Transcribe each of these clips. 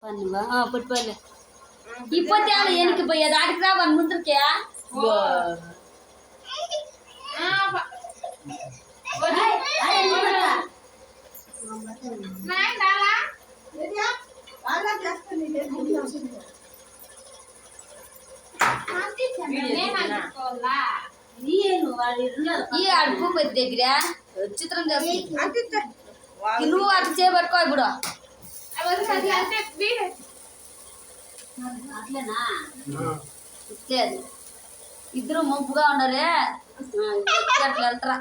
పుట్టిపోలే ఇప్పటి వెనక్కి పోయేది ఆడికి రావని ముందుకే ఈ అడుపు పెద్ద దగ్గర చిత్రం చేస్తా నువ్వు అటు చేపట్టుకో ఇప్పుడు అట్లేనా లేదు ఇద్దరు మొప్పుగా ఉండాలి అట్లా వెళ్తారా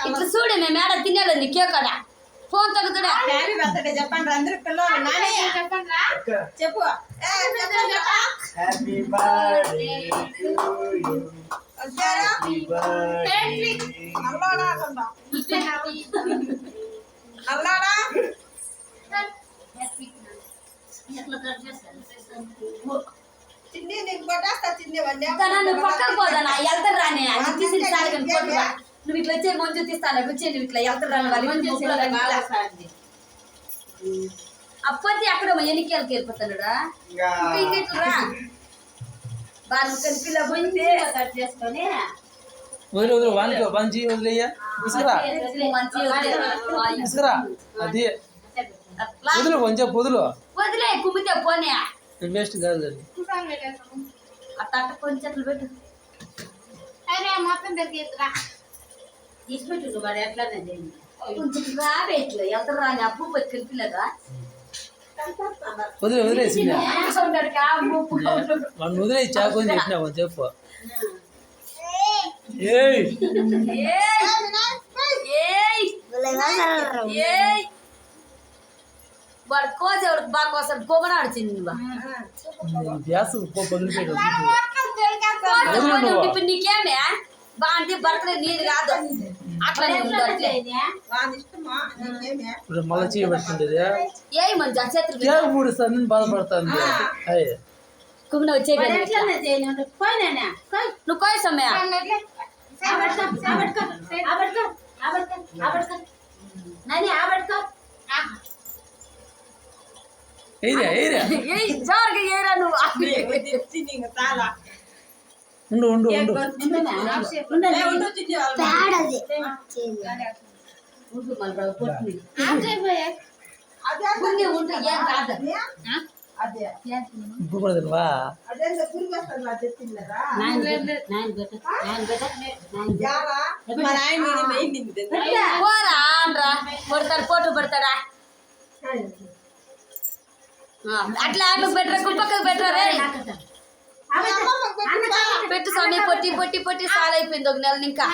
ఇట్లా చూడు మేము మేడ తినేది కేకాడ ఫోన్ తగ్గుతాడా చెప్పండి అందరు పిల్లలు చెప్పు happy birthday to you happy birthday అల్లాడా చిన్ని నీకు కొట్టేస్తా చిన్ని నువ్వు పక్కకు పోదానా వెళ్తారు రాని నువ్వు ఇట్లా వచ్చే మంచు తీస్తాను వచ్చే నువ్వు ఇట్లా వెళ్తారు రాని అప్పటి అక్కడ ఎన్నికలకి వెళ్ళిపోతాడురా ఇంకెట్లా బాగా పిల్ల పోయింది కట్ చేసుకొని వదిలే కుమ్మితే పోనీ వేస్ట్ కాదు అట్ట కొంచెం పెట్టు మొత్తం దొరికిరా తీసుపెట్టు మరి ఎట్లానే కొంచెం రాబే ఇట్లా వెళ్తారు రాని అప్పు పట్టుకెళ్ళి పిల్లగా వదిలేసి చాకొని చెప్పినా చెప్పు వాడు కోసేవాడు బాగా కోసాడు కోమని ఆడిచింది ఇప్పుడు నీకేమే బాగుంటే బర్త్డే నీది కాదు అట్లనే మళ్ళీ చేయబడుతుంది ఏ మంచి చేతులు మూడు సార్లు బాధపడుతుంది కుమ్మిన వచ్చే నువ్వు కోసమే ఏరా నువ్వు ఉండు ఉండు ఉండు వా కొడతాడు పోటు పడతాడా అట్లా ఆటకు పెట్టరా కుప్పక్కకు పెట్టరా పెట్టు స్వామి పొట్టి పొట్టి పొట్టి సాల్ అయిపోయింది ఒక నెల ఇంకా